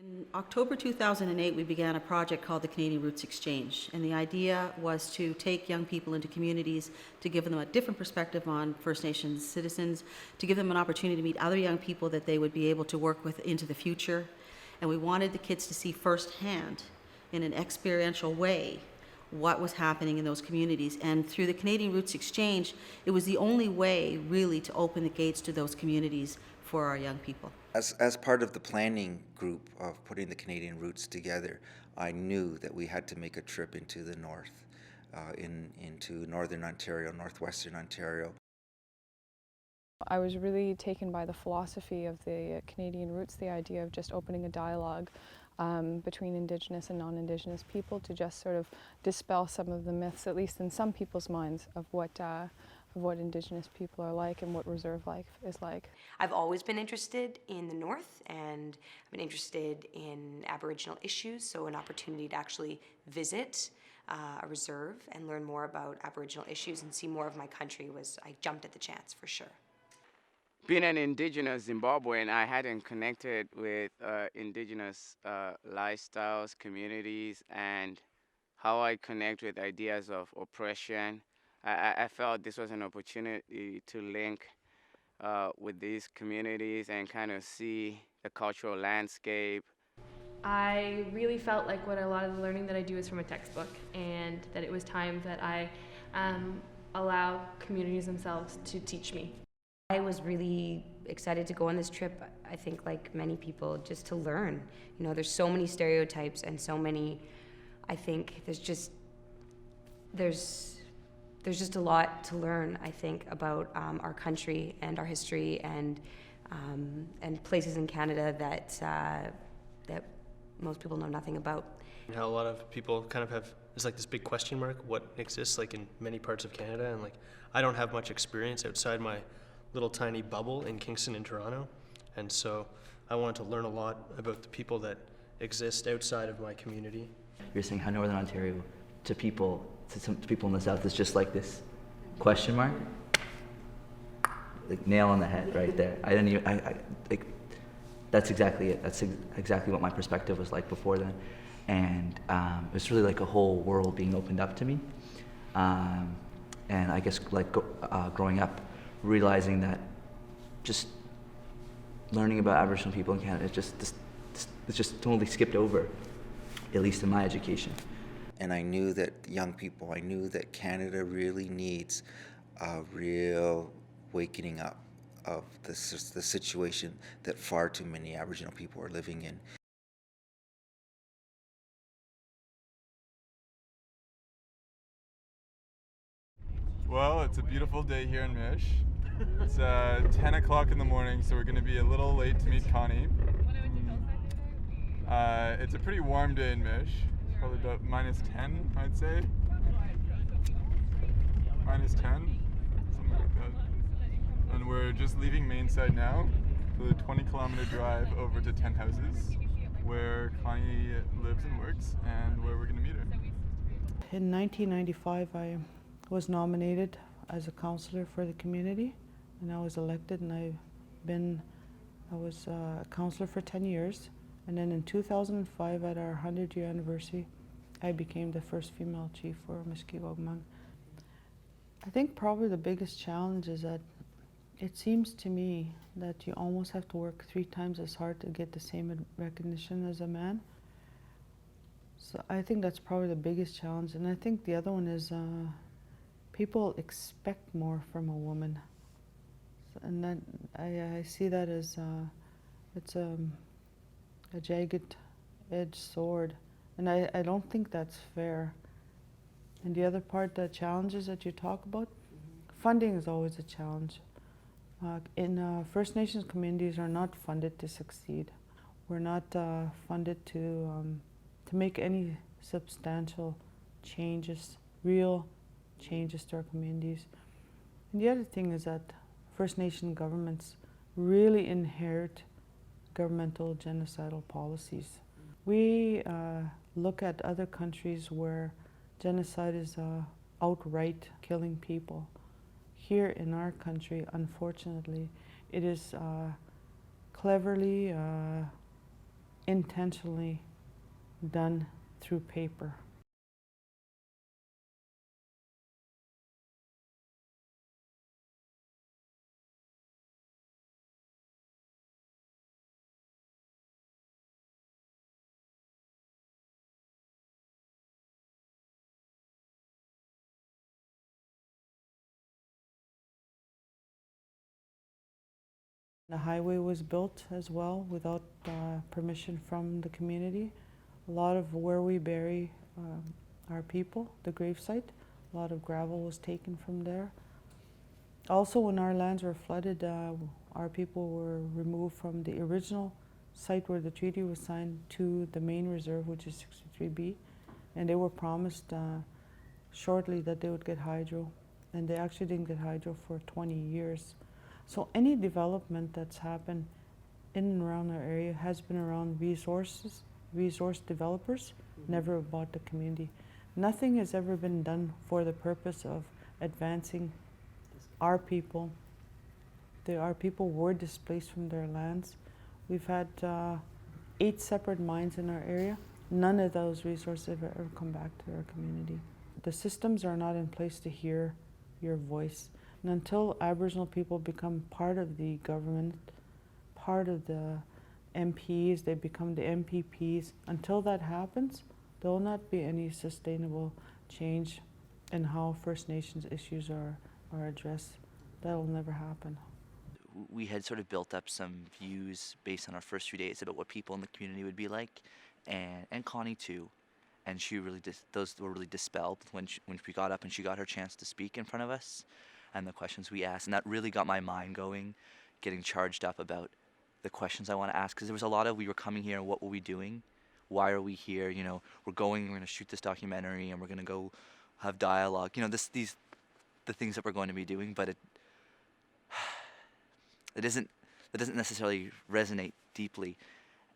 In October 2008, we began a project called the Canadian Roots Exchange, and the idea was to take young people into communities to give them a different perspective on First Nations citizens, to give them an opportunity to meet other young people that they would be able to work with into the future. And we wanted the kids to see firsthand, in an experiential way, what was happening in those communities. And through the Canadian Roots Exchange, it was the only way really to open the gates to those communities for our young people. As part of the planning group of putting the Canadian Roots together, I knew that we had to make a trip into the north, into northern Ontario, northwestern Ontario. I was really taken by the philosophy of the Canadian Roots, the idea of just opening a dialogue between Indigenous and non-Indigenous people to just sort of dispel some of the myths, at least in some people's minds, of what Indigenous people are like and what reserve life is like. I've always been interested in the North, and I've been interested in Aboriginal issues, so an opportunity to actually visit a reserve and learn more about Aboriginal issues and see more of my country I jumped at the chance for sure. Being an Indigenous Zimbabwean, I hadn't connected with Indigenous lifestyles, communities, and how I connect with ideas of oppression. I felt this was an opportunity to link with these communities and kind of see the cultural landscape. I really felt like a lot of the learning that I do is from a textbook, and that it was time that I allow communities themselves to teach me. I was really excited to go on this trip, I think like many people, just to learn. You know, there's so many stereotypes and so many, I think there's just a lot to learn, I think, about our country and our history and places in Canada that most people know nothing about. And how a lot of people kind of have, there's like this big question mark, what exists like in many parts of Canada, and like I don't have much experience outside my little tiny bubble in Kingston and Toronto, and so I wanted to learn a lot about the people that exist outside of my community. You're saying how Northern Ontario to people in the South is just like this question mark, like nail on the head right there. That's exactly it. That's exactly what my perspective was like before then, and it was really like a whole world being opened up to me, and I guess like growing up, realizing that just learning about Aboriginal people in Canada, it's just totally skipped over, at least in my education. And I knew that I knew that Canada really needs a real wakening up of the situation that far too many Aboriginal people are living in. Well, it's a beautiful day here in Mish. It's 10 o'clock in the morning, so we're going to be a little late to meet Connie. It's a pretty warm day in Mish. It's probably about -10, I'd say. -10, something like that. And we're just leaving Mainside now for the 20-kilometer drive over to Tent Houses, where Connie lives and works, and where we're going to meet her. In 1995, I was nominated as a councillor for the community, and I was elected, and I was a councillor for 10 years. And then in 2005, at our 100-year anniversary, I became the first female chief for Mishkeegogamang. I think probably the biggest challenge is that it seems to me that you almost have to work 3 times as hard to get the same recognition as a man. So I think that's probably the biggest challenge. And I think the other one is people expect more from a woman. And that I see that as it's a jagged-edged sword, and I don't think that's fair. And the other part, the challenges that you talk about, funding is always a challenge. First Nations communities are not funded to succeed. We're not funded to make any substantial changes, real changes to our communities. And the other thing is that First Nation governments really inherit governmental genocidal policies. We look at other countries where genocide is outright killing people. Here in our country, unfortunately, it is cleverly intentionally done through paper. The highway was built as well without permission from the community. A lot of where we bury our people, the gravesite, a lot of gravel was taken from there. Also, when our lands were flooded, our people were removed from the original site where the treaty was signed to the main reserve, which is 63B, and they were promised shortly that they would get hydro, and they actually didn't get hydro for 20 years. So any development that's happened in and around our area has been around resource developers, never about the community. Nothing has ever been done for the purpose of advancing our people. Our people were displaced from their lands. We've had 8 separate mines in our area. None of those resources have ever come back to our community. The systems are not in place to hear your voice. And until Aboriginal people become part of the government, part of the MPs, they become the MPPs, until that happens, there will not be any sustainable change in how First Nations issues are addressed. That will never happen. We had sort of built up some views based on our first few days about what people in the community would be like, and Connie too. And she really those were really dispelled when we got up and she got her chance to speak in front of us, and the questions we asked, and that really got my mind going, getting charged up about the questions I want to ask, because there was a lot of, we were coming here, what were we doing? Why are we here? You know, we're going to shoot this documentary and we're going to go have dialogue. You know, the things that we're going to be doing, but it doesn't necessarily resonate deeply.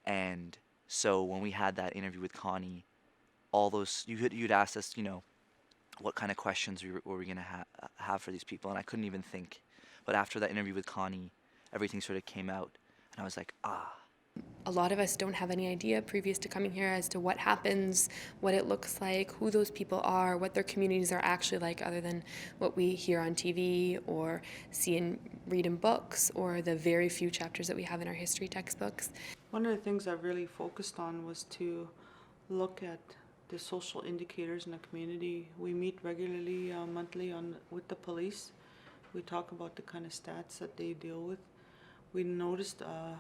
And so when we had that interview with Connie, all those, you'd asked us, you know, what kind of questions were we going to have for these people, and I couldn't even think. But after that interview with Connie, everything sort of came out, and I was like, A lot of us don't have any idea previous to coming here as to what happens, what it looks like, who those people are, what their communities are actually like, other than what we hear on TV or see and read in books, or the very few chapters that we have in our history textbooks. One of the things I really focused on was to look at the social indicators in the community. We meet regularly, monthly, with the police. We talk about the kind of stats that they deal with. We noticed a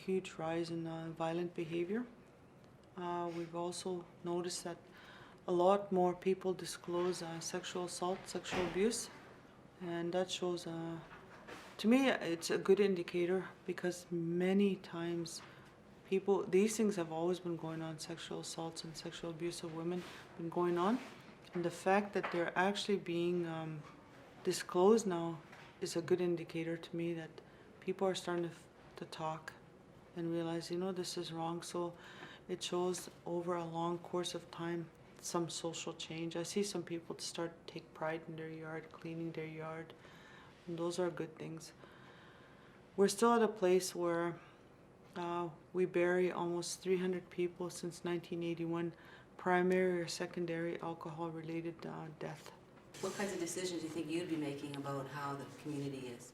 huge rise in violent behavior. We've also noticed that a lot more people disclose sexual assault, sexual abuse, and that shows, to me, it's a good indicator, because many times these things have always been going on. Sexual assaults and sexual abuse of women been going on, and the fact that they're actually being disclosed now is a good indicator to me that people are starting to talk and realize, you know, this is wrong. So it shows over a long course of time some social change. I see some people start to take pride in their yard, cleaning their yard, and those are good things. We're still at a place where we bury almost 300 people since 1981, primary or secondary alcohol-related death. What kinds of decisions do you think you'd be making about how the community is?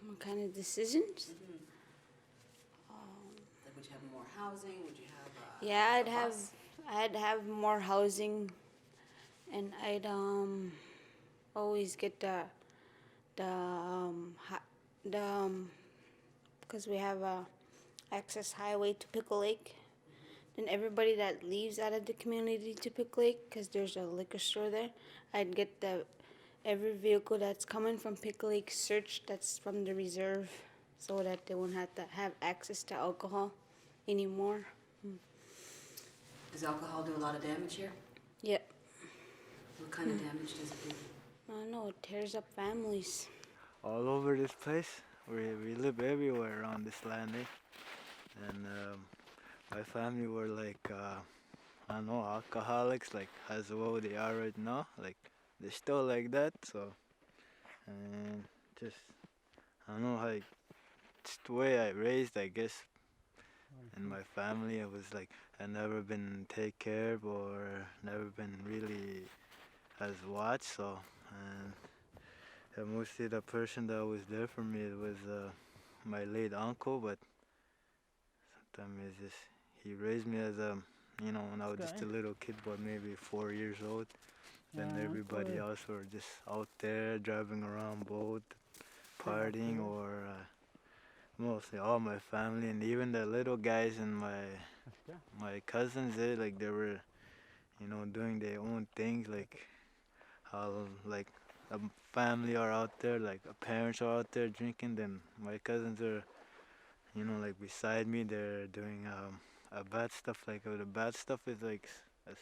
What kind of decisions? Like, would you have more housing? Would you have Yeah, I'd have more housing, and I'd always get because we have a access highway to Pickle Lake. Then everybody that leaves out of the community to Pickle Lake, because there's a liquor store there, I'd get every vehicle that's coming from Pickle Lake searched that's from the reserve, so that they won't have to have access to alcohol anymore. Does alcohol do a lot of damage here? Yep. What kind of damage does it do? I don't know, it tears up families. All over this place. We live everywhere around this land, and my family were like, I don't know, alcoholics, like as well they are right now, like they're still like that. So, and just I don't know, like it's the way I raised, I guess. and my family. I was like, I never been take care of or never been really as watched. So, and mostly the person that was there for me was my late uncle. But sometimes it's just he raised me as a, you know, when I was just a little kid, but maybe 4 years old. Then everybody else were just out there driving around boat, partying, or mostly all my family and even the little guys and my cousins. They were, you know, doing their own things. Like how like a family are out there, like parents are out there drinking. Then my cousins are, you know, like beside me. They're doing a bad stuff. Like the bad stuff is like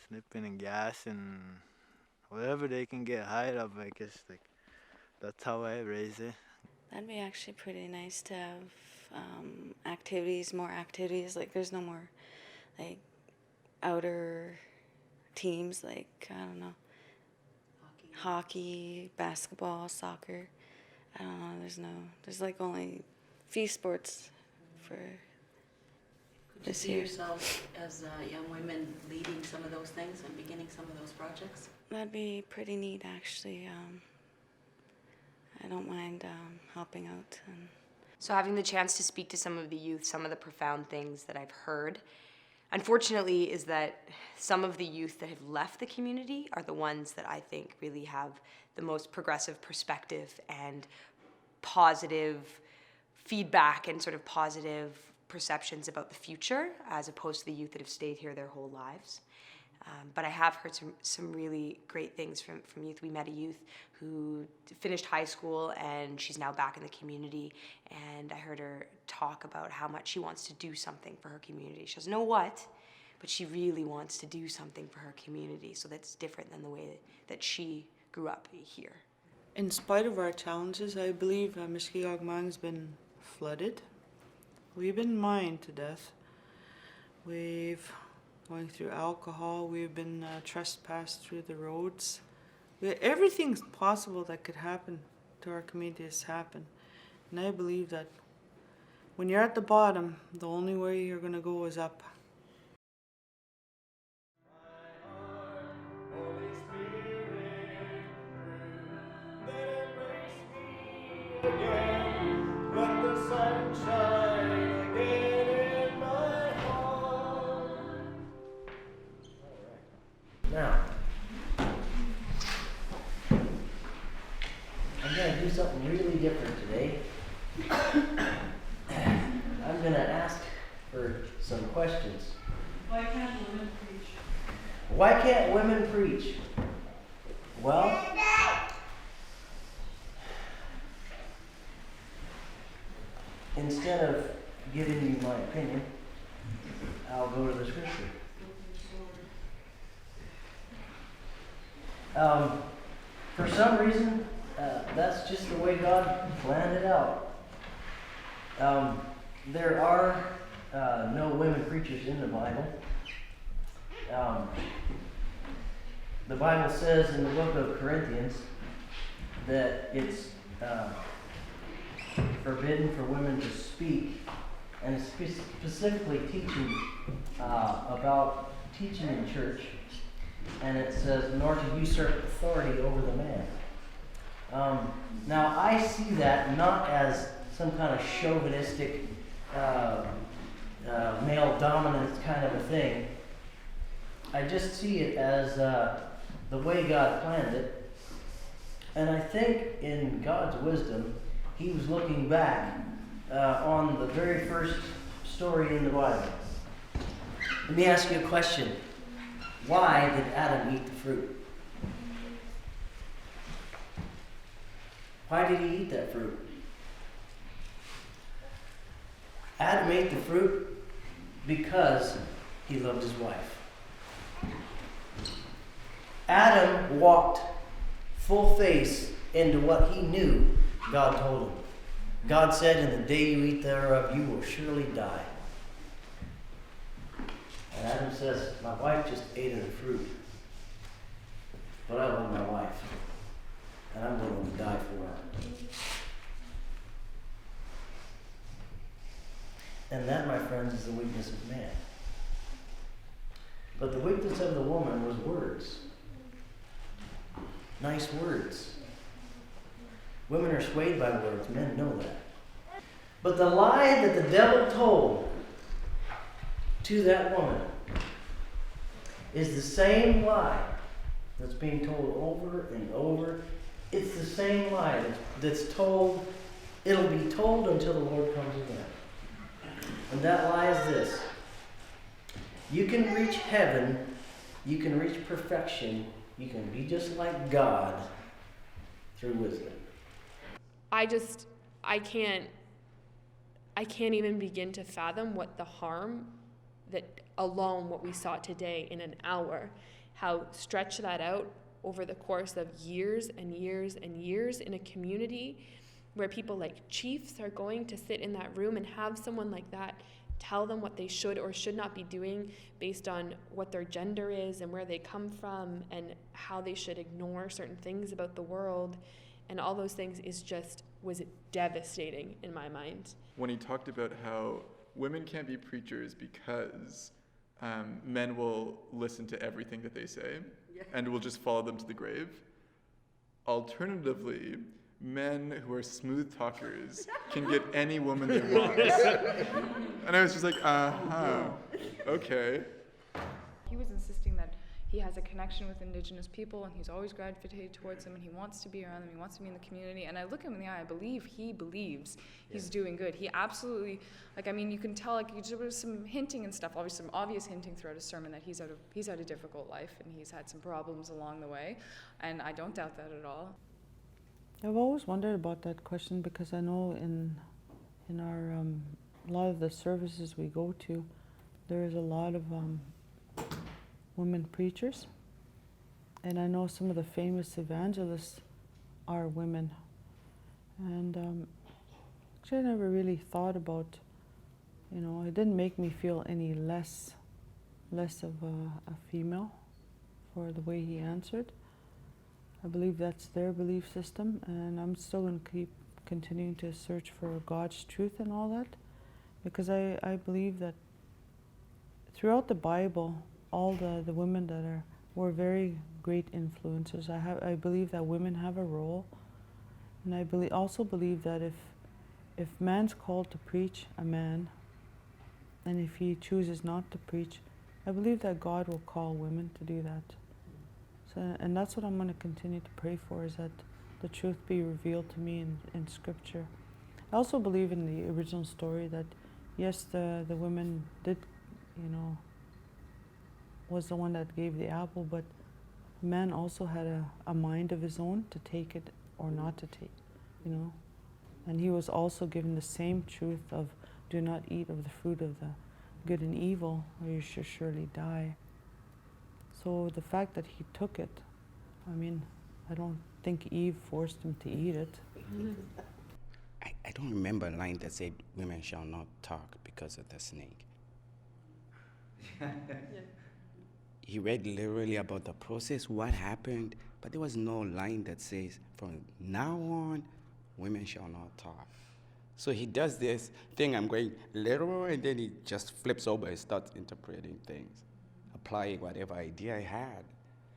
sniffing and gas and whatever they can get high of, I guess. Like that's how I raise it. That'd be actually pretty nice to have activities, more activities. Like there's no more like outer teams, like I don't know, hockey, basketball, soccer. I don't know. There's like only few sports for Could you this see year. yourselves as young women leading some of those things and beginning some of those projects? That'd be pretty neat, actually. I don't mind helping out. So having the chance to speak to some of the youth, some of the profound things that I've heard, unfortunately, is that some of the youth that have left the community are the ones that I think really have the most progressive perspective and positive feedback and sort of positive perceptions about the future, as opposed to the youth that have stayed here their whole lives. But I have heard some really great things from youth. We met a youth who finished high school and she's now back in the community, and I heard her talk about how much she wants to do something for her community. She doesn't know what, but she really wants to do something for her community, so that's different than the way that she grew up here. In spite of our challenges, I believe Mishkeegogamang's been flooded. We've been mined to death. We've going through alcohol. We've been trespassed through the roads. Everything's possible that could happen to our community has happened. And I believe that when you're at the bottom, the only way you're going to go is up. Now, I'm going to do something really different today. I'm going to ask for some questions. Why can't women preach? Why can't women preach? Well, instead of giving you my opinion, I'll go to the scripture. For some reason, that's just the way God planned it out. There are no women preachers in the Bible. The Bible says in the book of Corinthians that it's forbidden for women to speak, and it's specifically teaching about teaching in church. And it says, nor to usurp authority over the man. Now, I see that not as some kind of chauvinistic, male dominant kind of a thing. I just see it as the way God planned it. And I think in God's wisdom, He was looking back on the very first story in the Bible. Let me ask you a question. Why did Adam eat the fruit? Why did he eat that fruit? Adam ate the fruit because he loved his wife. Adam walked full face into what he knew God told him. God said, "In the day you eat thereof, you will surely die." And Adam says, "My wife just ate of the fruit, but I love my wife, and I'm willing to die for her." And that, my friends, is the weakness of man. But the weakness of the woman was words. Nice words. Women are swayed by words. Men know that. But the lie that the devil told to that woman is the same lie that's being told over and over. It's the same lie that's told. It'll be told until the Lord comes again. And that lie is this. You can reach heaven. You can reach perfection. You can be just like God through wisdom. I can't even begin to fathom what the harm that alone what we saw today in an hour, how stretch that out over the course of years and years and years in a community where people like chiefs are going to sit in that room and have someone like that tell them what they should or should not be doing based on what their gender is and where they come from and how they should ignore certain things about the world and all those things was devastating in my mind. When he talked about how women can't be preachers because men will listen to everything that they say and will just follow them to the grave. Alternatively, men who are smooth talkers can get any woman they want. And I was just like, okay. He was insisting that he has a connection with Indigenous people and he's always gravitated towards them and he wants to be around them, he wants to be in the community. And I look him in the eye, I believe he believes he's doing good. He absolutely, you can tell, there was some hinting and stuff, obviously some obvious hinting throughout his sermon that he's had a difficult life and he's had some problems along the way. And I don't doubt that at all. I've always wondered about that question because I know in our a lot of the services we go to, there is a lot of women preachers, and I know some of the famous evangelists are women. And actually, I never really thought about, it didn't make me feel any less of a female for the way he answered. I believe that's their belief system, and I'm still going to keep continuing to search for God's truth and all that, because I believe that throughout the Bible, all the women that were very great influencers. I believe that women have a role, and I also believe that if man's called to preach a man, and if he chooses not to preach, I believe that God will call women to do that. And that's what I'm going to continue to pray for, is that the truth be revealed to me in Scripture. I also believe in the original story that, yes, the women did, was the one that gave the apple, but man also had a mind of his own to take it or not to take, And he was also given the same truth of, do not eat of the fruit of the good and evil, or you shall surely die. So the fact that he took it, I don't think Eve forced him to eat it. I don't remember a line that said, women shall not talk because of the snake. He read literally about the process, what happened, but there was no line that says, from now on, women shall not talk. So he does this thing, I'm going literal, and then he just flips over and starts interpreting things, applying whatever idea I had.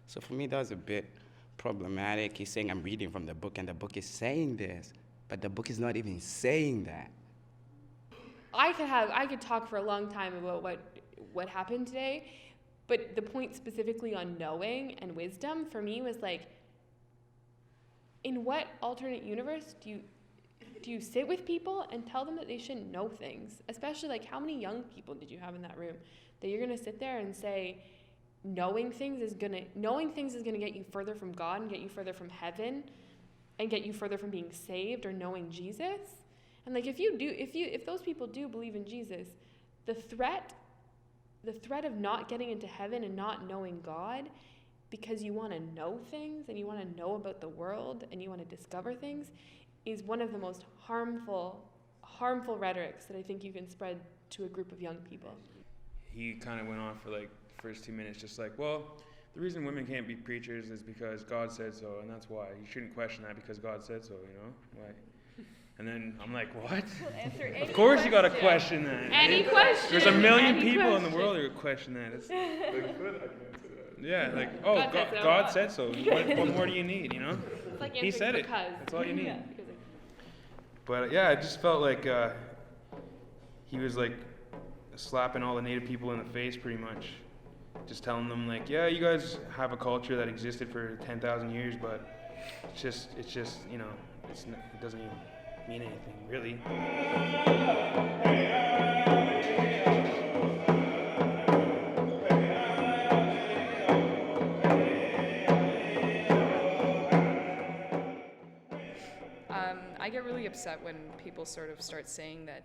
So for me, that was a bit problematic. He's saying, I'm reading from the book, and the book is saying this, but the book is not even saying that. I could talk for a long time about what happened today, but the point specifically on knowing and wisdom for me was like, in what alternate universe do you sit with people and tell them that they shouldn't know things? Especially how many young people did you have in that room that you're gonna sit there and say, knowing things is gonna get you further from God and get you further from heaven and get you further from being saved or knowing Jesus? And if those people do believe in Jesus, the threat of not getting into heaven and not knowing God because you want to know things and you want to know about the world and you want to discover things is one of the most harmful rhetorics that I think you can spread to a group of young people. He kind of went on for the first 2 minutes just well, the reason women can't be preachers is because God said so, and that's why. You shouldn't question that because God said so, And then I'm like, what? Answer any Of course you gotta question. question that. Any question. There's a million Any people in the question. world who would question that. It's, yeah, like, God oh, said so. God said so. What more do you need, you know? It's like He answering said it. because. That's all you need. Yeah, because it- But yeah, I just felt like he was like slapping all the Native people in the face pretty much. Just telling them like, yeah, you guys have a culture that existed for 10,000 years, but it's just, you know, it doesn't even mean anything, really. I get really upset when people sort of start saying that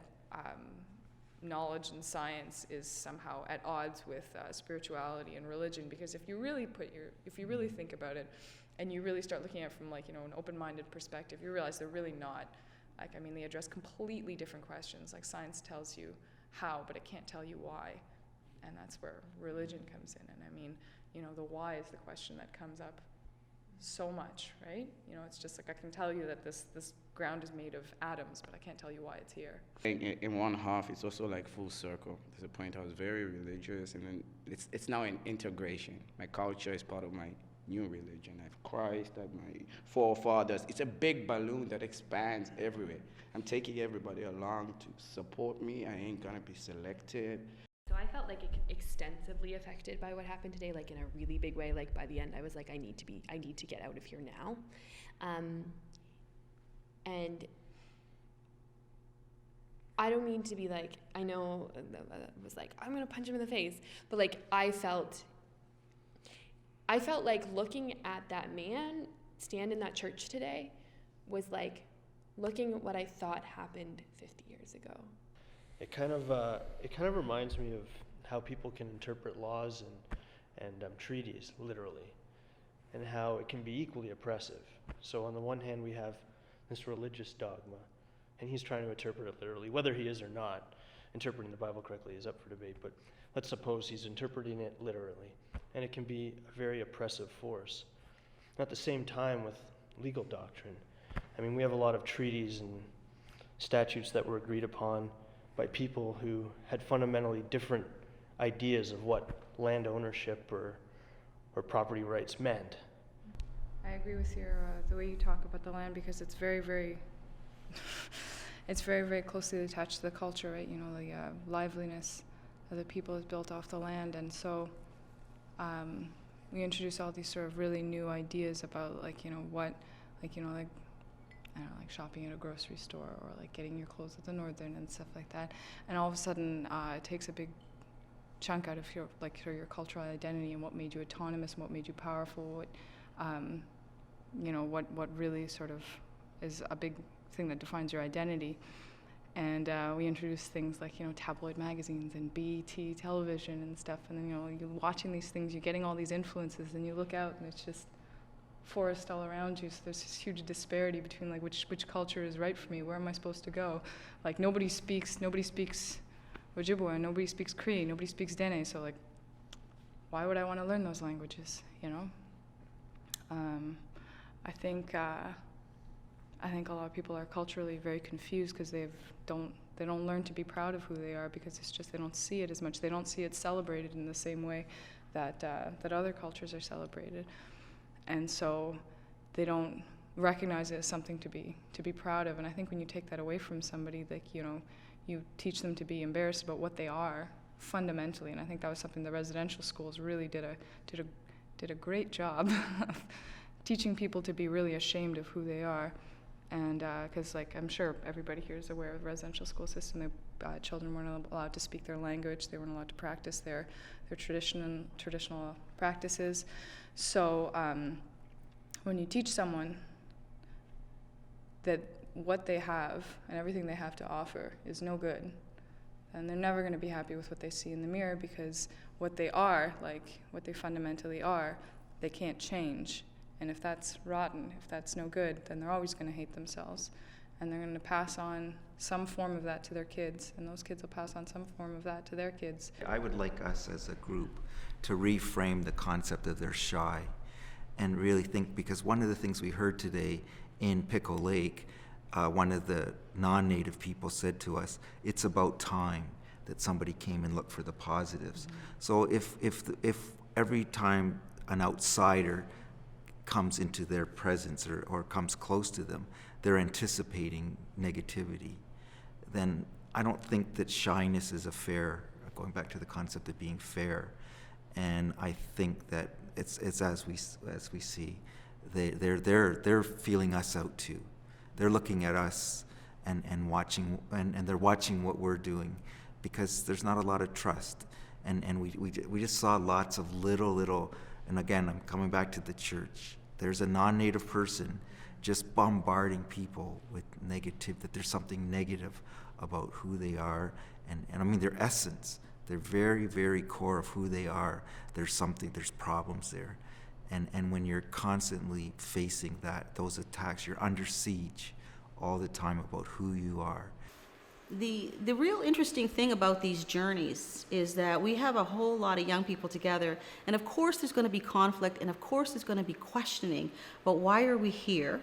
knowledge and science is somehow at odds with spirituality and religion, because if you really think about it, and you really start looking at it from like, you know, an open-minded perspective, you realize they're really not. Like, I mean, they address completely different questions. Like, science tells you how, but it can't tell you why, and that's where religion comes in. And I mean, you know, the why is the question that comes up so much, right? You know, it's just like, I can tell you that this ground is made of atoms, but I can't tell you why it's here. In one half, it's also like full circle. There's a point I was very religious, and then it's now an integration. My culture is part of my new religion. I have Christ, I have my forefathers. It's a big balloon that expands everywhere. I'm taking everybody along to support me. I ain't gonna be selected. So I felt like extensively affected by what happened today, like in a really big way. Like by the end, I was like, I need to get out of here now. And I don't mean to be like, I know it was like, I'm gonna punch him in the face, but like I felt like looking at that man stand in that church today was like looking at what I thought happened 50 years ago. It kind of reminds me of how people can interpret laws and treaties literally, and how it can be equally oppressive. So on the one hand, we have this religious dogma, and he's trying to interpret it literally. Whether he is or not, interpreting the Bible correctly is up for debate, but let's suppose he's interpreting it literally, and it can be a very oppressive force. And at the same time, with legal doctrine, I mean, we have a lot of treaties and statutes that were agreed upon by people who had fundamentally different ideas of what land ownership or property rights meant. I agree with your the way you talk about the land, because it's very, very it's very, very closely attached to the culture, right? You know, the liveliness of the people is built off the land, and so we introduce all these sort of really new ideas about, like, you know, what, like, you know, like, I don't know, like shopping at a grocery store, or like getting your clothes at the Northern and stuff like that. And all of a sudden, it takes a big chunk out of your, like, your cultural identity and what made you autonomous and what made you powerful, what, you know, what really sort of is a big thing that defines your identity. And we introduce things like, you know, tabloid magazines and BET television and stuff. And then, you know, you're watching these things, you're getting all these influences, and you look out and it's just forest all around you. So there's this huge disparity between like which culture is right for me. Where am I supposed to go? Like nobody speaks Ojibwe, nobody speaks Cree, nobody speaks Dene. So like, why would I want to learn those languages? You know. I think a lot of people are culturally very confused because they don't learn to be proud of who they are, because it's just they don't see it as much. They don't see it celebrated in the same way that other cultures are celebrated. And so they don't recognize it as something to be proud of. And I think when you take that away from somebody, like, you know, you teach them to be embarrassed about what they are fundamentally. And I think that was something the residential schools really did a great job of teaching people to be really ashamed of who they are. And because, like, I'm sure everybody here is aware of the residential school system. Children weren't allowed to speak their language. They weren't allowed to practice their traditional practices. So when you teach someone that what they have and everything they have to offer is no good, then they're never going to be happy with what they see in the mirror, because what they are, like what they fundamentally are, they can't change. And if that's rotten, if that's no good, then they're always going to hate themselves. And they're going to pass on some form of that to their kids, and those kids will pass on some form of that to their kids. I would like us as a group to reframe the concept of they're shy and really think, because one of the things we heard today in Pickle Lake, one of the non-native people said to us, it's about time that somebody came and looked for the positives. So if every time an outsider comes into their presence or comes close to them, they're anticipating negativity, then I don't think that shyness is a fair, going back to the concept of being fair. And I think that it's as we see, they're feeling us out too. They're looking at us and watching, and they're watching what we're doing, because there's not a lot of trust. And we just saw lots of little, and again, I'm coming back to the church. There's a non-native person just bombarding people with negative, that there's something negative about who they are, and I mean their essence, their very, very core of who they are. There's problems there. And when you're constantly facing those attacks, you're under siege all the time about who you are. The real interesting thing about these journeys is that we have a whole lot of young people together, and of course there's going to be conflict, and of course there's going to be questioning, but why are we here?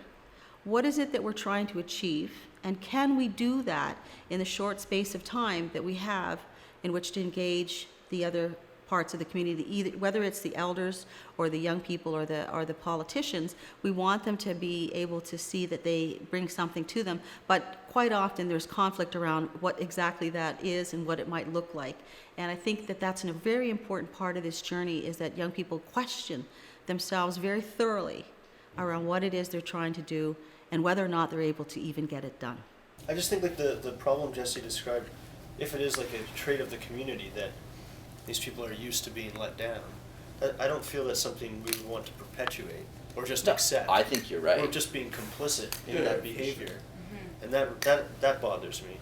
What is it that we're trying to achieve? And can we do that in the short space of time that we have in which to engage the other parts of the community, either, whether it's the elders or the young people or the politicians? We want them to be able to see that they bring something to them, but quite often there's conflict around what exactly that is and what it might look like. And I think that that's a very important part of this journey, is that young people question themselves very thoroughly around what it is they're trying to do and whether or not they're able to even get it done. I just think like the problem Jesse described, if it is like a trait of the community that these people are used to being let down, I don't feel that's something we would want to perpetuate or just accept. I think you're right. Or just being complicit in that behavior. Sure. And that bothers me.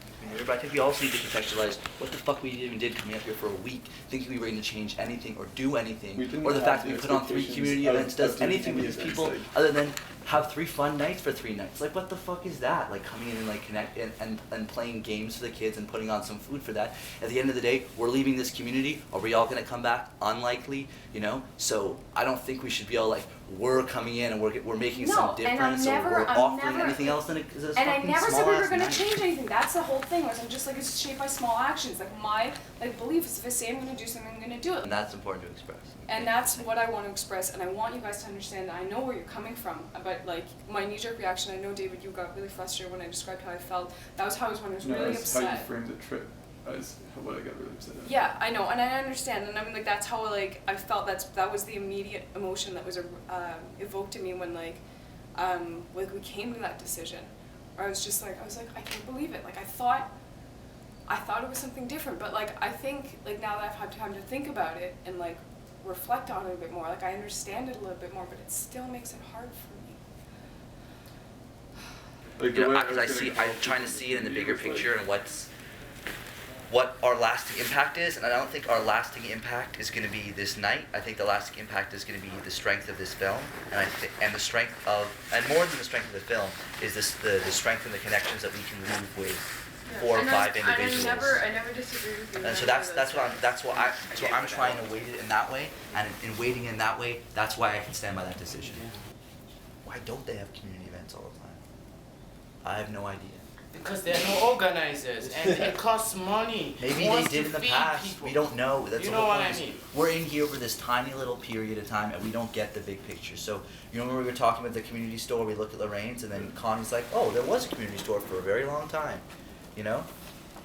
But I think we also need to contextualize what the fuck we even did coming up here for a week, thinking we were going to change anything or do anything, or the fact that we put on 3 community events does anything with these people other than have 3 fun nights for 3 nights. Like, what the fuck is that? Like, coming in and like connect and playing games for the kids and putting on some food for that. At the end of the day, we're leaving this community. Are we all going to come back? Unlikely, you know? So I don't think we should be all like, we're coming in and we're making some difference, or we're offering anything else than a fucking small ass And I never said we were going to night. change anything. That's the whole thing. Was I'm just like, it's shaped by small actions. Like my belief is if I say I'm going to do something, I'm going to do it. And that's important to express. And that's what I want to express, and I want you guys to understand that I know where you're coming from. But like my knee-jerk reaction, I know David, you got really frustrated when I described how I felt. That was how I was when I was really upset. How you framed the trip as what I got really upset at. Yeah, I know, and I understand, and I mean, like, that's how, like, I felt. That was the immediate emotion that was evoked in me when, like, we came to that decision. Where I was like, I can't believe it. Like, I thought it was something different, but, like, I think, like, now that I've had time to think about it and, like, reflect on it a bit more, like, I understand it a little bit more, but it still makes it hard for me. Like, you know, I'm trying to see it in the bigger picture and what our lasting impact is, and I don't think our lasting impact is going to be this night. I think the lasting impact is going to be the strength of this film, and the strength of, and more than the strength of the film, is the strength and the connections that we can leave with 4 or 5 individuals. I never disagree with you. And so that's what I'm trying to weight it in that way, and in weighting in that way, that's why I can stand by that decision. Why don't they have community events all the time? I have no idea. Because there are no organizers, and it costs money. Maybe they did in the past. People. We don't know. That's you the know whole what point. I mean? We're in here for this tiny little period of time, and we don't get the big picture. So, you know, when we were talking about the community store, we looked at Lorraine's, and then Connie's like, "Oh, there was a community store for a very long time," you know,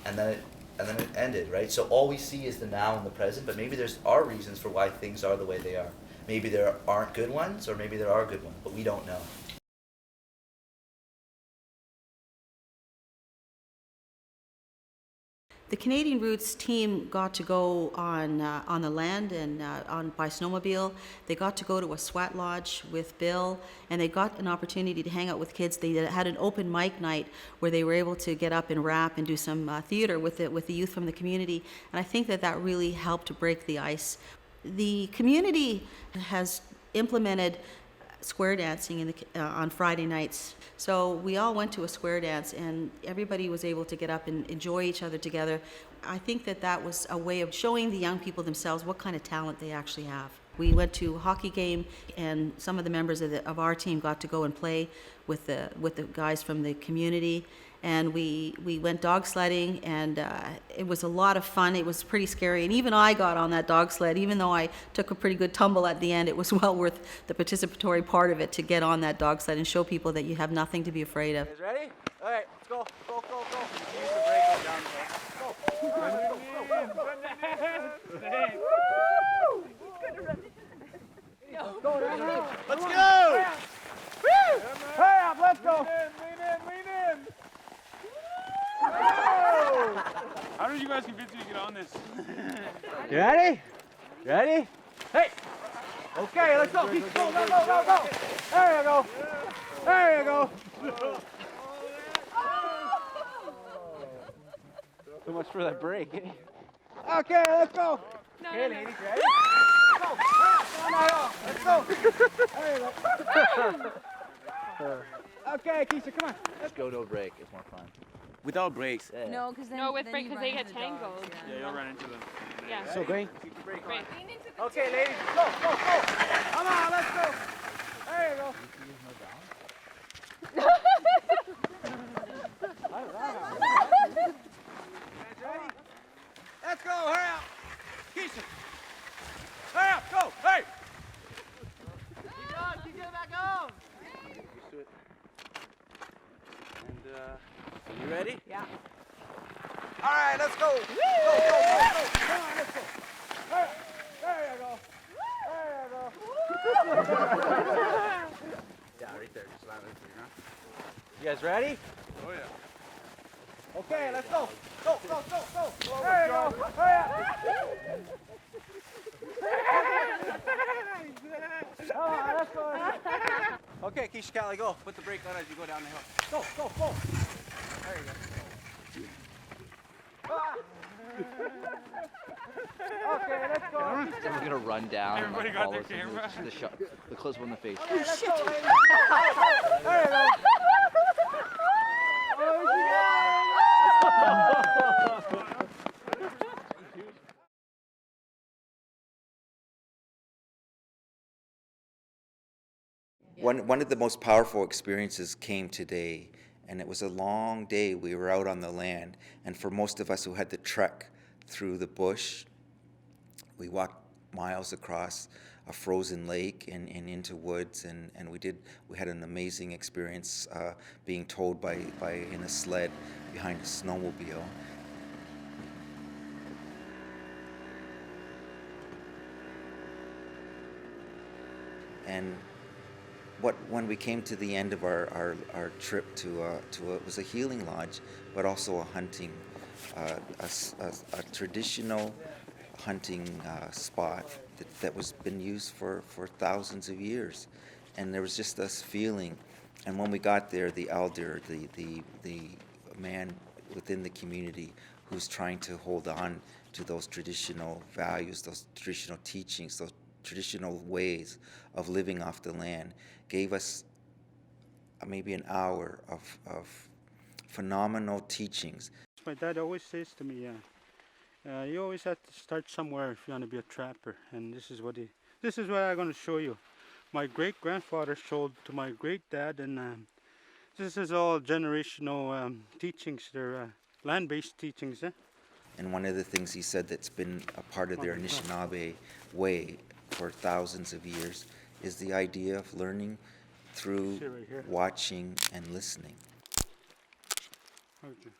and then it ended, right? So all we see is the now and the present, but maybe are reasons for why things are the way they are. Maybe there aren't good ones, or maybe there are good ones, but we don't know. The Canadian Roots team got to go on the land and by snowmobile. They got to go to a sweat lodge with Bill, and they got an opportunity to hang out with kids. They had an open mic night where they were able to get up and rap and do some theater with the youth from the community. And I think that really helped to break the ice. The community has implemented square dancing on Friday nights. So we all went to a square dance, and everybody was able to get up and enjoy each other together. I think that was a way of showing the young people themselves what kind of talent they actually have. We went to a hockey game, and some of the members of our team got to go and play with the guys from the community. And we went dog sledding, and it was a lot of fun. It was pretty scary, and even I got on that dog sled. Even though I took a pretty good tumble at the end, it was well worth the participatory part of it to get on that dog sled and show people that you have nothing to be afraid of. You guys ready? All right, let's go, go, go, go. Use the brake, go down the Let's go! Woo! Hurry up, let's go! Lean in! How did you guys convince me to get on this? You ready? Ready? Hey! Okay, let's go! Keep go, go, go, go, go! There you go! There you go! So much for that break, eh? Okay, let's go! Okay, ladies, ready? Go! Let's go! There you go! Okay, Keisha, come on. Let's go to a break. It's more fun. Without breaks. Yeah. No, because then with break, you because run they get into the dogs, tangled. Yeah, you'll run into them. Yeah. So great. Keep the brake on. Break. Okay, ladies, go, go, go! Come on, let's go! There you go! Guys ready? Let's go, hurry up! Keisha! Hurry up, go! Hey! Keep getting back on! Get used to it. And, you ready? Yeah. All right, let's go! Go, go, go, go! Come on, let's go! There you go! There you go! Yeah, right there. Just allow it for you, You guys ready? Oh yeah. Okay, let's go! Go, go, go, go! There you go! Hurry up! Come on, let's go! Okay, Keisha Callie, go. Put the brake on as you go down the hill. Go, go, go! There you go. Okay, let's go. Someone's gonna run down. Everybody and, got follow their us into camera? The shot, the close one in the face. Okay, let's go, ladies. There you go. One of the most powerful experiences came today, and it was a long day. We were out on the land, and for most of us who had to trek through the bush, we walked miles across a frozen lake and into woods, and we had an amazing experience being towed by in a sled behind a snowmobile. And when we came to the end of our trip to it was a healing lodge, but also a hunting, a traditional hunting spot that was been used for thousands of years, and there was just this feeling. And when we got there, the elder, the man within the community who's trying to hold on to those traditional values, those traditional teachings, those traditional ways of living off the land, gave us maybe an hour of phenomenal teachings. My dad always says to me, you always have to start somewhere if you want to be a trapper, and this is what I'm going to show you. My great-grandfather showed to my great-dad, and this is all generational teachings. They're land-based teachings. And one of the things he said that's been a part of their Anishinaabe way for thousands of years is the idea of learning through watching and listening. Okay.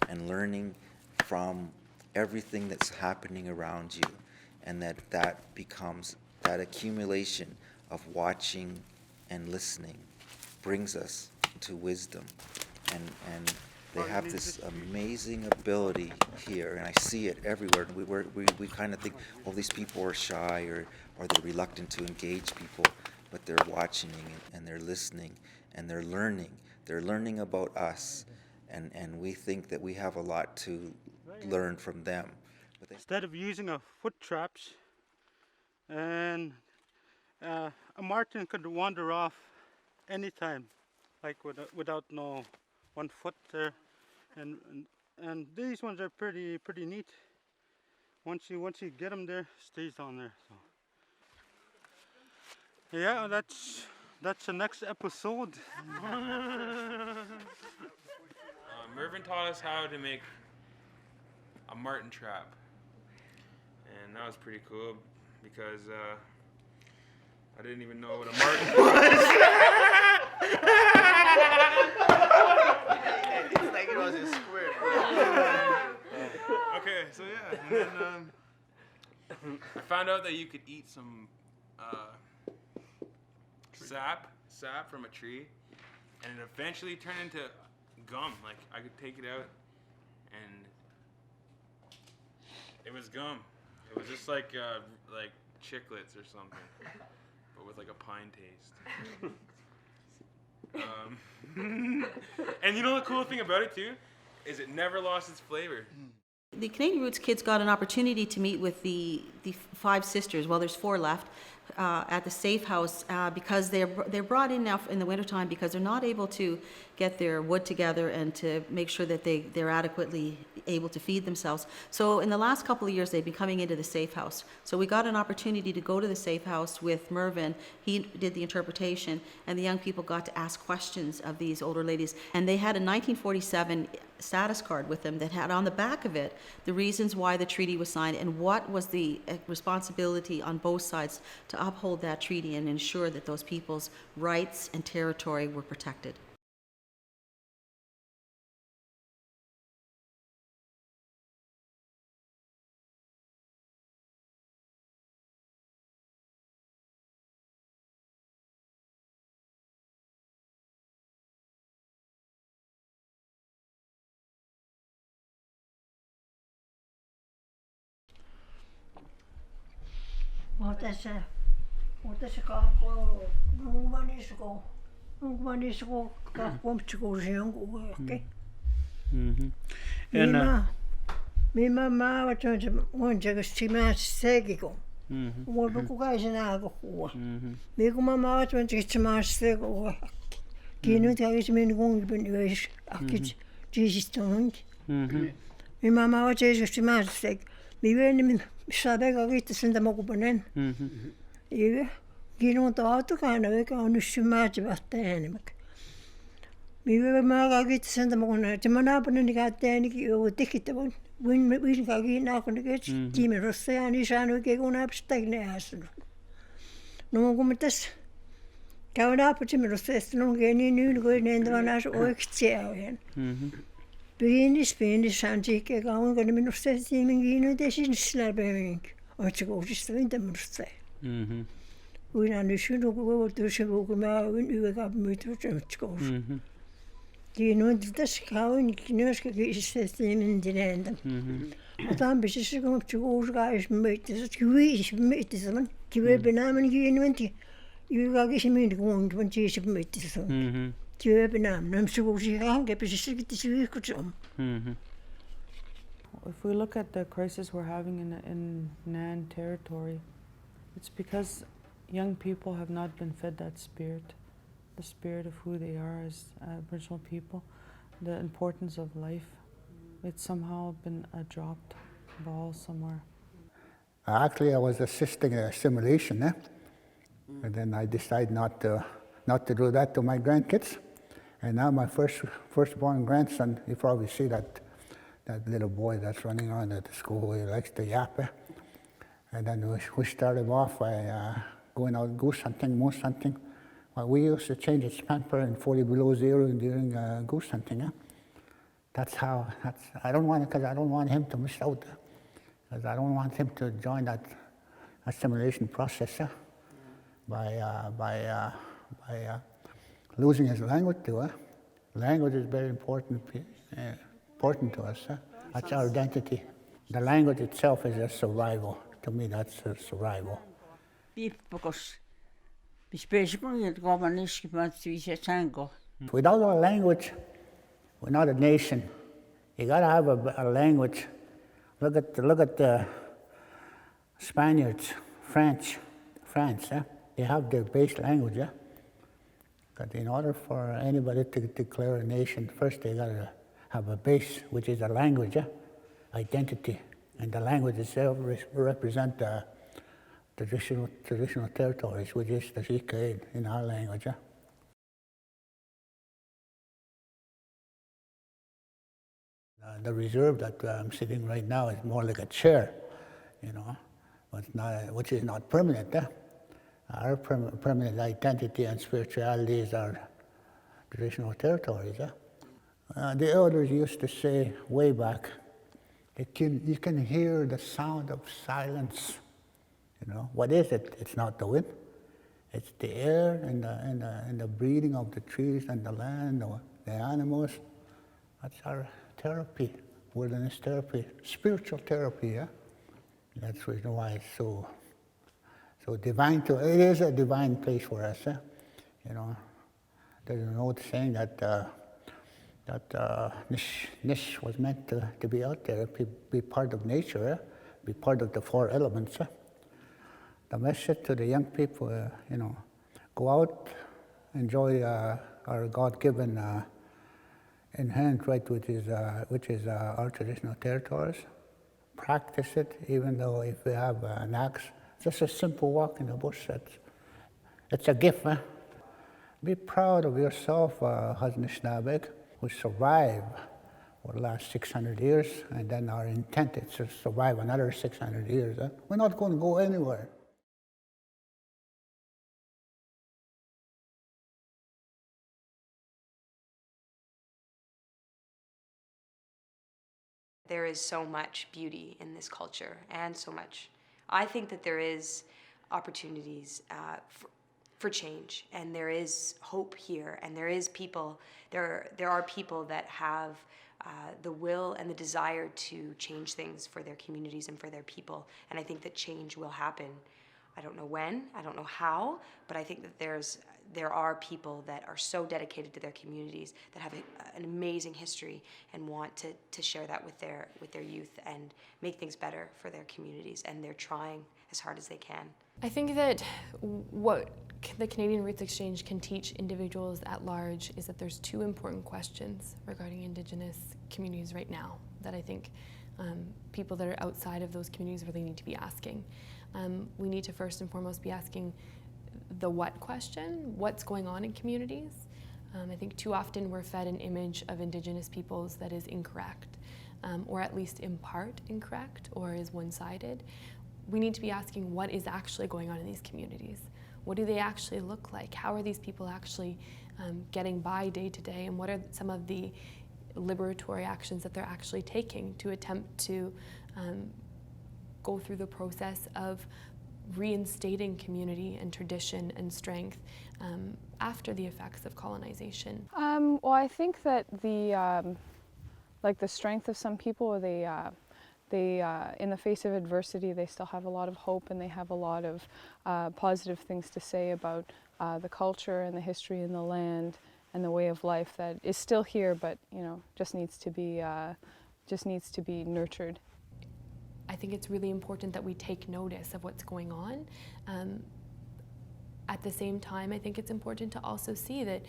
And learning from everything that's happening around you, and that becomes that accumulation of watching and listening brings us to wisdom, and they have this amazing ability here, and I see it everywhere. We kind of think, oh, these people are shy or they're reluctant to engage people, but they're watching and they're listening and they're learning. They're learning about us, and we think that we have a lot to learn from them. But instead of using a foot traps, and a marten could wander off anytime, like without no 1 foot there, and these ones are pretty neat. once you get them there, stays on there. So. Yeah, that's the next episode. Mervyn taught us how to make a marten trap, and that was pretty cool because I didn't even know what a marten was. It's like it was a squid. Okay, so yeah, and then I found out that you could eat some sap from a tree, and it eventually turned into gum. Like I could take it out, and it was gum. It was just like chiclets or something, but with like a pine taste. And you know the cool thing about it too is it never lost its flavor. The Canadian Roots kids got an opportunity to meet with the 5 sisters, well there's 4 left, at the safe house because they're brought in now in the wintertime because they're not able to get their wood together and to make sure that they're adequately able to feed themselves. So in the last couple of years they've been coming into the safe house. So we got an opportunity to go to the safe house with Mervyn. He did the interpretation and the young people got to ask questions of these older ladies. And they had a 1947 status card with them that had on the back of it the reasons why the treaty was signed and what was the responsibility on both sides to uphold that treaty and ensure that those people's rights and territory were protected. Tässä kaakko nungmanisko kaakkomtsko jonkun ehkä. Minä vaatan se on se simas segiko. Voi kukaan sen alkuun. Minä kun mä vaatan se simas segiko. Kiinni kävisi minun kungipin yöis akit jiisistunut. Minä vaatan se simas seg. Minä sabe kaikista sen tamukupanen. Iga kiinni taatukaan eikä on symäärivät enemmän. Minä kaikista sen tamukupanen. Se manaapanen nikäteenikin jo tikittävän. Win kaikki naakon kes tiimirossa ja niin saanut oikein kun abstegneässä. No kun mitäs käydään tiimirossa sitten on niin nyt kun ne entävän as oikeasti on. Pienissä saantiin kauan kun minusta tiimin kiinni tesin slärpäin. Oletko kohdista vintämusta? Uina nyt sinun kun kun mä olen yökä myyty semmoista. Kiinni tässä kauan kiinnostaa kiinnostaa tiimin tinentä. Otan pisissä kun kuusikais myytti, kiviis myytti saman kivepenaamen kiinni. Yökäkin myytti kun tiisi myytti saman. If we look at the crisis we're having in Nan territory, it's because young people have not been fed that spirit, the spirit of who they are as Aboriginal people, the importance of life. It's somehow been a dropped ball somewhere. Actually, I was assisting a assimilation, and then I decided not to do that to my grandkids. And now my firstborn grandson, you probably see that little boy that's running around at the school. He likes to yap. And then we started off by going out goose hunting, moose hunting. Well, we used to change its pamper in 40 below zero during goose hunting. I don't want him to miss out. Because I don't want him to join that assimilation process by losing his language too. Language is very important to us. That's our identity. The language itself is a survival. To me, that's a survival. Without a language, we're not a nation. You gotta have a language. Look at the Spaniards, France. They have their base language. But in order for anybody to declare a nation, first they gotta have a base, which is a language, identity. And the language itself represent the traditional territories, which is the Shika'id in our language. The reserve that I'm sitting right now is more like a chair, you know, but not, which is not permanent. Our permanent identity and spirituality is our traditional territories. The elders used to say way back, you can hear the sound of silence. You know, what is it? It's not the wind. It's the air and the breathing of the trees and the land, the animals. That's our therapy, wilderness therapy, spiritual therapy. That's the reason why it's so divine. It is a divine place for us. You know, there's an old saying that Nish was meant to be out there, be part of nature, be part of the four elements. The message to the young people, you know, go out, enjoy our God-given inherent right, which is our traditional territories. Practice it, even though if we have an axe, just a simple walk in the bush. It's a gift. Be proud of yourself, Haudenosaunee, who survived for the last 600 years, and then our intent is to survive another 600 years. We're not going to go anywhere. There is so much beauty in this culture, and so much. I think that there is opportunities for change, and there is hope here, and there is people. There are people that have the will and the desire to change things for their communities and for their people, and I think that change will happen. I don't know when, I don't know how, but I think that there are people that are so dedicated to their communities, that have an amazing history and want to share that with their youth and make things better for their communities, and they're trying as hard as they can. I think that what the Canadian Roots Exchange can teach individuals at large is that there's two important questions regarding Indigenous communities right now that I think people that are outside of those communities really need to be asking. We need to first and foremost be asking the what question, what's going on in communities. I think too often we're fed an image of Indigenous peoples that is incorrect, or at least in part incorrect, or is one-sided. We need to be asking what is actually going on in these communities. What do they actually look like? How are these people actually getting by day to day, and what are some of the liberatory actions that they're actually taking to attempt to go through the process of reinstating community and tradition and strength after the effects of colonization? Well, I think that the strength of some people, they in the face of adversity, they still have a lot of hope, and they have a lot of positive things to say about the culture and the history and the land and the way of life that is still here, but just needs to be nurtured. I think it's really important that we take notice of what's going on. At the same time, I think it's important to also see that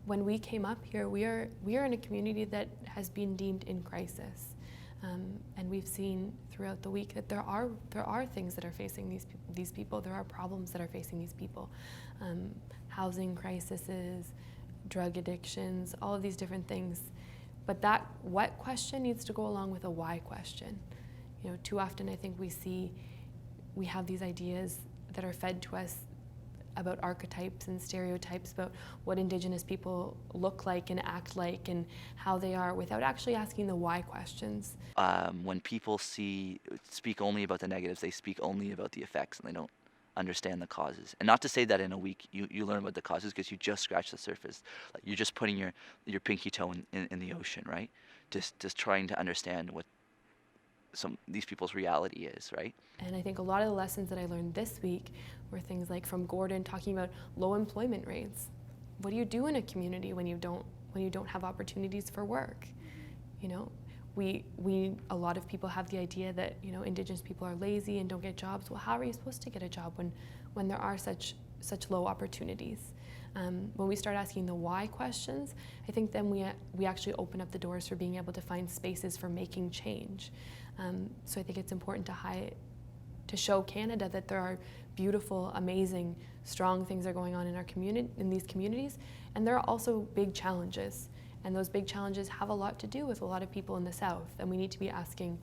when we came up here, we are in a community that has been deemed in crisis. And we've seen throughout the week that there are things that are facing these people. There are problems that are facing these people. Housing crises, drug addictions, all of these different things. But that what question needs to go along with a why question. Too often I think we have these ideas that are fed to us about archetypes and stereotypes about what Indigenous people look like and act like and how they are, without actually asking the why questions. When people speak only about the negatives, they speak only about the effects, and they don't understand the causes. And not to say that in a week you learn about the causes, because you just scratch the surface. Like you're just putting your pinky toe in the ocean, right? Just trying to understand what these people's reality is, right? And I think a lot of the lessons that I learned this week were things like from Gordon talking about low employment rates. What do you do in a community when you don't have opportunities for work? A lot of people have the idea that Indigenous people are lazy and don't get jobs. Well, how are you supposed to get a job when there are such low opportunities? When we start asking the why questions, I think then we actually open up the doors for being able to find spaces for making change. So I think it's important to show Canada that there are beautiful, amazing, strong things that are going on in our these communities, and there are also big challenges. And those big challenges have a lot to do with a lot of people in the South, and we need to be asking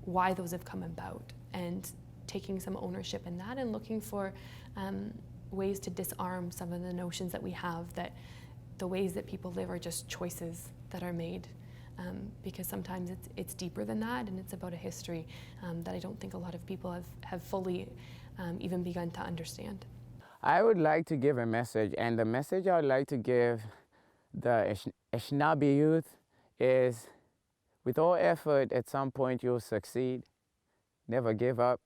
why those have come about and taking some ownership in that and looking for ways to disarm some of the notions that we have that the ways that people live are just choices that are made. Because sometimes it's deeper than that, and it's about a history that I don't think a lot of people have fully even begun to understand. I would like to give a message, and the message I would like to give the Anishinaabe youth is, with all effort, at some point you'll succeed. Never give up.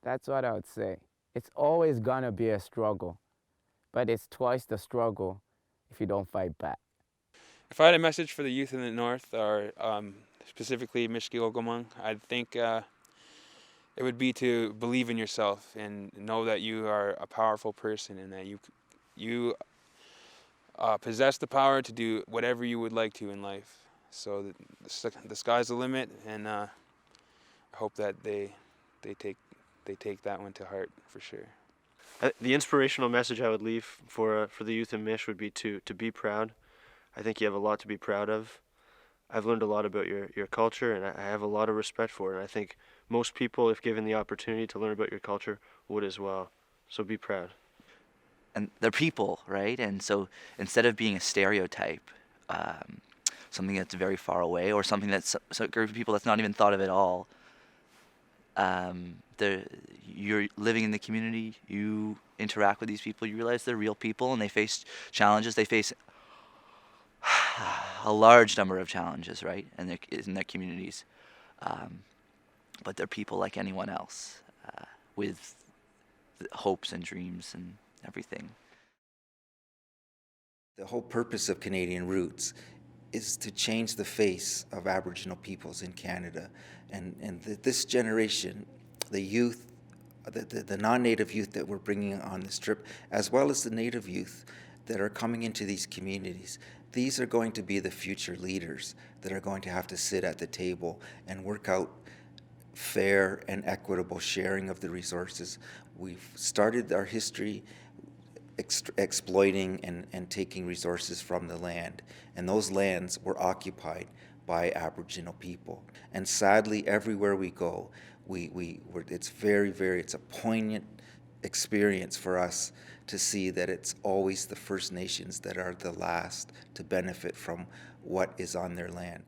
That's what I would say. It's always gonna be a struggle, but it's twice the struggle if you don't fight back. If I had a message for the youth in the North, or specifically Mishkeegogamang, I think it would be to believe in yourself and know that you are a powerful person and that you possess the power to do whatever you would like to in life. So the sky's the limit, and I hope that they take that one to heart for sure. The inspirational message I would leave for the youth in Mish would be to be proud. I think you have a lot to be proud of. I've learned a lot about your culture, and I have a lot of respect for it. And I think most people, if given the opportunity to learn about your culture, would as well. So be proud. And they're people, right? And so instead of being a stereotype, something that's very far away, or something that's a group of people that's not even thought of at all, you're living in the community, you interact with these people, you realize they're real people, and they face challenges. They face a large number of challenges, right, in their communities. But they're people like anyone else, with hopes and dreams and everything. The whole purpose of Canadian Roots is to change the face of Aboriginal peoples in Canada. And this generation, the youth, the non-Native youth that we're bringing on this trip, as well as the Native youth that are coming into these communities, these are going to be the future leaders that are going to have to sit at the table and work out fair and equitable sharing of the resources. We've started our history exploiting and taking resources from the land, and those lands were occupied by Aboriginal people. And sadly, everywhere we go, it's it's a poignant experience for us to see that it's always the First Nations that are the last to benefit from what is on their land.